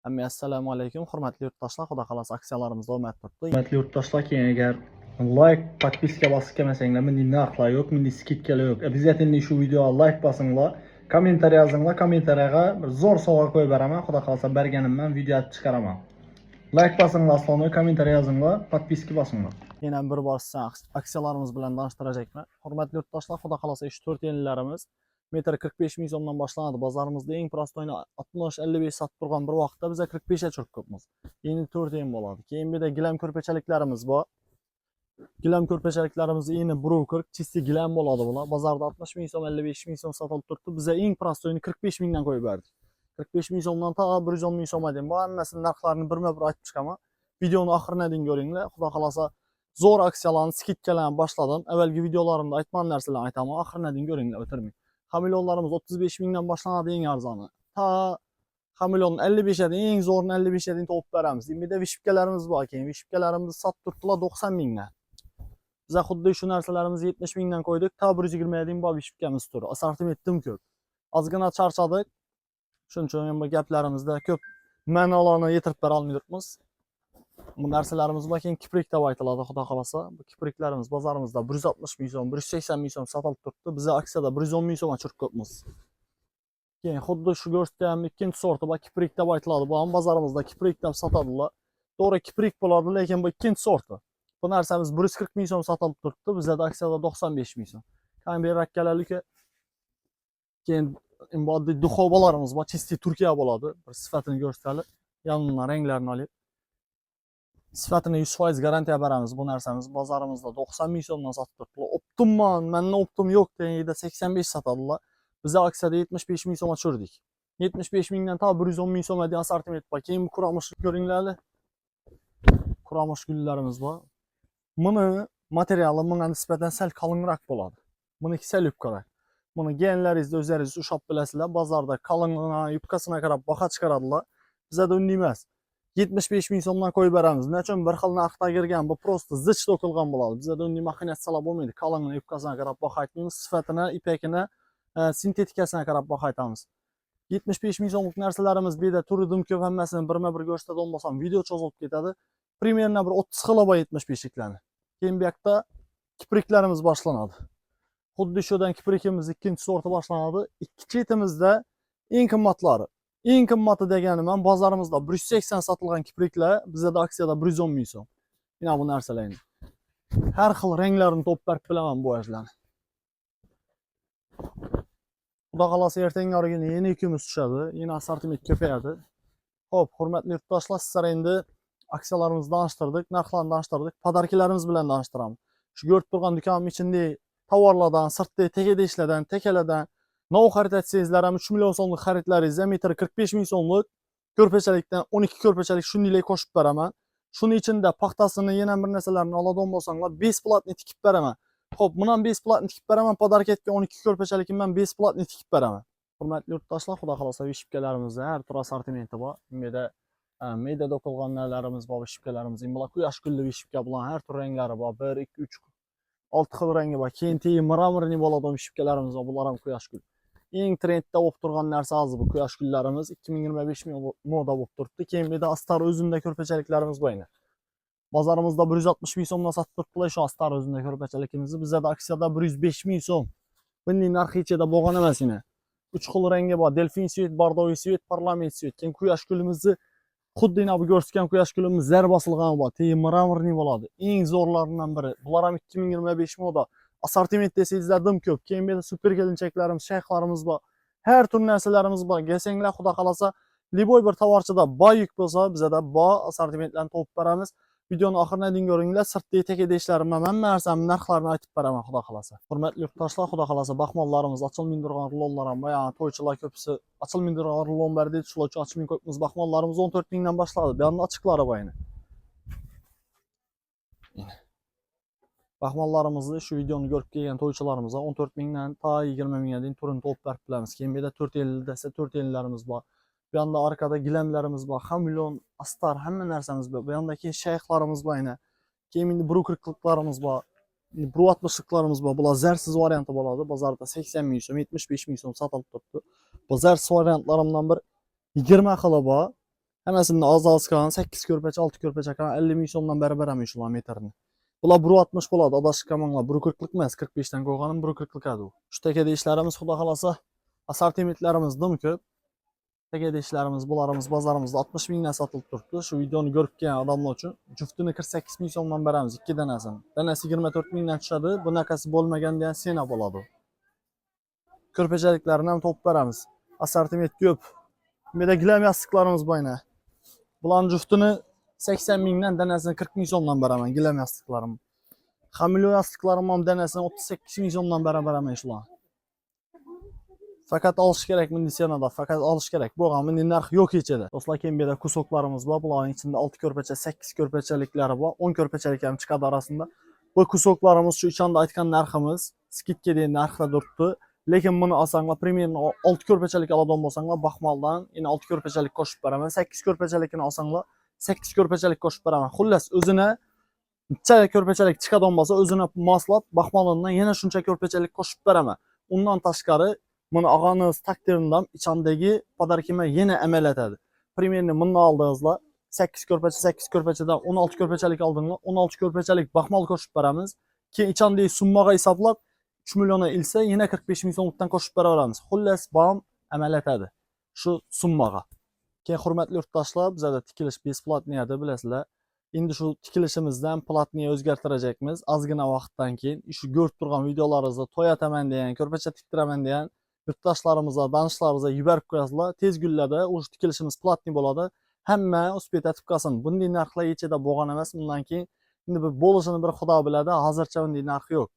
Assalomu alaykum, hurmatli yurtdoshlar. Xudo xolasa aksiyalarimiz davom etib turibdi. Hurmatli yurtdoshlar, keyin agar like, подписка bosib kelmasanglar, bunday narxlar yo'q, bunday skidkalar yo'q. Обязательно shu videoga like bosinglar, kommentariy yozinglar, kommentariyaga bir zo'r sovg'a qo'yib beraman. Xudo xolasa berganimdan video chiqaraman. Like bosinglar, sonra kommentariy yozinglar, подписка bosinglar. Yana bir bor sizga aksiyalarimiz bilan tanishtirajakman. Hurmatli yurtdoshlar, xudo xolasa 3-4 yillarimiz metr 45 ming so'mdan boshlanadi. Bozorimizda eng prostoyni 60-55 sotib turgan bir vaqtda biz 45 ga tushib ko'pmiz. Endi 4 yil bo'ladi. Keyin bir de gilam ko'rpachaliklarimiz bor. Gilam ko'rpachaliklarimiz endi broker, chisti gilam bo'ladi bular. Bozorda 60 ming so'm, 55 ming so'm sotilib turibdi. Biz eng prostoyni 45 mingdan qo'yib berdik. 45 ming so'mdan ta 110 ming so'mga deyim. Bu hammasini narxlarini birma-bir aytib chiqaman. Videoni oxiriga дейін ko'ringlar. Xudo xolasa zo'r aksiyalarni, skidkalarni boshladim. Avvalgi videolarimda aytgan narsalarni aytaman. Oxiriga дейін ko'ringlar, o'tirmang. Hamilonlarimiz 35 mingdan boshlanadi eng arzoni. Ta Hamilon 55 ga eng zo'rini 55 ga topib beramiz. Bir de vishipkalarimiz bor ekan. Vishipkalarimizni sotib turibdilar 90 mingdan. Biz xuddi shu narsalarimizni 70 mingdan qo'ydik. Ta 120 ga deyim bor vishipkamiz tur. Assortimentim ko'p. Ozgina charchadik. Shuning uchun bu gaplarimizda ko'p ma'nolarni yetirib bera olmayapmiz. Bu narsalarimiz bor, keyin kiprik deb aytiladi, xudo xolasa. Bu kipriklarimiz bozorimizda 160 ming so'm, 180 ming so'm sotilib turibdi. Biz aksiyada 110 ming so'mga tushirib ko'pmiz. Keyin xuddi shu ko'rsatgan ikkinchi sorti bor, kiprik deb aytiladi. Bu ham bozorimizda kiprik deb sotadilar. To'g'ri kiprik bo'ladi, lekin bu ikkinchi sorti. Bu narsamiz 140 ming so'm sotilib turibdi. Bizda aksiyada 95 ming so'm. Qanday rakkalarlik. Keyin moddiy duxobalarimiz bor, chisti Turkiya bo'ladi. Bir sifatini ko'rsatadi. Yonundan ranglarini olib. Sifatini 100% garantiya beramiz. Bu narsamiz bozorimizda 90 ming so'mdan sotib turibdi. Optimman, menda optim yo'q deganda 85 sotadilar. Biz aksiyada 75 ming so'mga tushirdik. 75 mingdan ta 110 ming so'mga deyil assortiment bor. Keyin kuramush ko'ringlar. Kuramush gullarimiz bor. Buni materiali bunga nisbatan sal qalinroq bo'ladi. Buniki sal yupqaroq. Buni genlaringizda o'zingiz ushab bilasizlar. Bozorda qalinligini, yupqasini qarab baho chiqaradilar. Bizda unday emas. 75 ming so'mdan qo'yib beramiz. Nechun bir xil narxda kirgan, bu prosta zich to'kilgan bo'ladi. Bizda unday maxinatsiyalar bo'lmaydi. Qalinligini, yupqasini qarab baho aytmaymiz, sifatini, ipakini, sintetikasini qarab baho aytamiz. 75 ming so'mlik narsalarimiz bu yerda turidim ko'p, hammasini birma-bir ko'rsatib olmasam video cho'zilib ketadi. Примерно bir 30 xili bor 75liklarni. Keyin bu yoqda kipriklarimiz boshlanadi. Xuddi shudan kiprikimiz ikkinchi sorti boshlanadi. Ikki chetimizda eng qimmatlari. Eng qimmati deganim men bozorimizda 180 sotilgan kipriklar bizda aksiyada 110 ming so'm. Mana bu narsalarni. Har xil ranglarini topib berib bilaman bu ajlarni. Xudo xolasa ertangi origina yana ikkimiz tushadi, yana assortiment ko'payadi. Xo'p, hurmatli yurtdoshlar, sizlar endi aksiyalarimizni tanishtirdik, narxlarni tanishtirdik, podarkalarimiz bilan tanishtiramiz. Shu ko'rib turgan do'konim ichida tovarlardan, sirtdagi tegada ishlardan, tekalardan nov xarid etsangizlar ham 3 million so'mlik xaridlaringizga metr 45 ming so'mlik ko'rpachalikdan 12 ko'rpachalik shundaylar qo'shib beraman. Shuning ichida paxtasini yana bir narsalarni oladigan bo'lsanglar, besplatni tikib beraman. Xo'p, bundan besplatni tikib beraman, podarka etgan 12 ko'rpachalikni men besplatni tikib beraman. Hurmatli yurtdoshlar, xudo xolasa vishipkalarimizda har tur assortimenti bor. Meda medada qo'lganlarimiz bor, vishipkalarimiz. Bular quyosh gulli vishipka bilan har tur ranglari bor. 1, 2, 3, 6 xil rangi bor. Keyin mramorniy bo'ladigan vishipkalarimiz bor. Bular ham quyosh gul. Eng trendda bo'lib turgan narsa hozir bu quyosh gullarimiz 2025 moda bo'lib turibdi. Keyin bir de astar o'zunda ko'rpachaliklarimiz bor edi. Bozorimizda 160 ming so'mdan sotib turibdilar shu astar o'zunda ko'rpachalikimizni. Bizda aksiyada 105 ming so'm. Bunday narxi ichida bo'lgan emas yana. 3 xil rangi bor. Delfin svet, bordoviy svet, parlament svet. Keyin quyosh gulimizni xuddi bu ko'rsatgan quyosh gulimiz zar bosilgan bor. Mramorniy bo'ladi. Eng zo'rlaridan biri. Bular ham 2025 moda. Assortiment desangizlar dim ko'p. Keyin bir super kelinchaklarimiz, shayxlarimiz bor. Har tur narsalarimiz bor. Gelsanglar, xudo xolasa, liboy bir tovarchida boyik bo'lsa, bizda bor assortimentlarni topib beramiz. Videoni oxiriga дейін ko'ringlar. Sirtdagi tekada ishlarimni hamma narsani narxlarini aytib beraman, xudo xolasa. Hurmatli yurtdoshlar, xudo xolasa, baxmallarimiz, ochilmay turgan rulonlar ham bor. Yani to'ychilar ko'pisi ochilmay turgan rulon berdi, shular uchun ochilmay ko'pmiz. Baxmallarimiz 14 mingdan boshladi. Bu yerda ochiqlari bor yana. Baxmallarimizni shu videoni ko'rib kelgan to'ychilarimizga 14 mingdan ta 20 mingga дейін turini topib berib bilamiz. Keyin bu yerda 450 desa 450larimiz bor. Bu yanda arkada gilamlarimiz bor, hamilon, astar, hamma narsamiz bor. Bu yanda keyin shayxlarimiz bor yana. Keyin endi brokerliklarimiz bor. Endi 60liklarimiz bor. Bular zarsiz varianti bo'ladi. Bozorda 80 ming so'm, 75 ming so'm sotilib turibdi. Bu zarsiz variantlarimdan bir 20 xili bor. Hammasini az qilgan 8 ko'rpacha, 6 ko'rpacha qilgan 50 ming so'mdan beri beramiz shular metrini. Bular 1.60 bo'ladi, adashib qolmanglar. 1.40lik emas, 45 dan qo'yganim 1.40lik edi u. Shu taka ishlarimiz xudo xolasa assortimentlarimiz dim ko'p. Taka ishlarimiz, bularimiz bozorimizda 60 mingdan sotilib turibdi. Shu videoni ko'rib kelgan odamlar uchun juftini 48 ming so'mdan beramiz, 2 danasini. Danasi 24 mingdan tushadi. Bunaqasi bo'lmaganda ham sena bo'ladi. Ko'rpachaliklarni ham topib beramiz. Assortiment ko'p. Menda gilam yostiqlarimiz bor yana. Bularning juftini 80 mingdan danasini 40 ming so'mdan beraman gilam yostiqlarim. Hamilo yostiqlarim ham danasini 38 ming so'mdan beraman shular. Fakat olish kerak bunday senada, fakat olish kerak. Bo'lgan bunday narx yo'q kechada. Do'stlar, keyin bu yerda kusoklarimiz bor. Bularning ichida 6 ko'rpacha, 8 ko'rpachaliklari bor. 10 ko'rpachalik ham chiqadi orasida. Bu kusoklarimiz shu ichanda aytgan narximiz, skidga degan narxda turibdi. Lekin buni olsanglar, примерно 6 ko'rpachalik oladigan bo'lsanglar, Baxmaldan yana 6 ko'rpachalik qo'shib beraman. 8 ko'rpachalikni olsanglar, 8 ko'rpachalik qo'shib beraman. Xullas, o'zini necha ko'rpachalik chiqadigan bo'lsa, o'zini moslab, Baxmaldan yana shuncha ko'rpachalik qo'shib beraman. Undan tashqari buni og'aniz takdirindam ichandagi podarkima yana amal etadi. Примерно buni oldingizlar, 8 ko'rpacha, 8 ko'rpachadan 16 ko'rpachalik oldinglar, 16 ko'rpachalik Baxmal qo'shib beramiz. Keyin ichandagi summaga hisoblab 3 million ilsa yana 45 ming so'mdan qo'shib beraveramiz. Xullas, bom amal etadi shu summaga. Keyin hurmatli yurtdoshlar, bizda tikilish besplatniy edi, bilasizlar. Endi shu tikilishimizdan platniy o'zgartirajekmiz. Ozgina vaqtdan keyin shu ko'rib turgan videolaringizda to'yataman degan, ko'rpacha tiktiraman degan yurtdoshlarimizga, danishlarimizga yuborib qo'yasizlar. Tez kunlarda o'sha tikilishimiz platniy bo'ladi. Hamma uspet etib qolsin. Bunday narxlar yechida bo'lgan emas. Bundan keyin endi bir bo'lishini bir Xudo biladi. Hozircha bunday narx yo'q.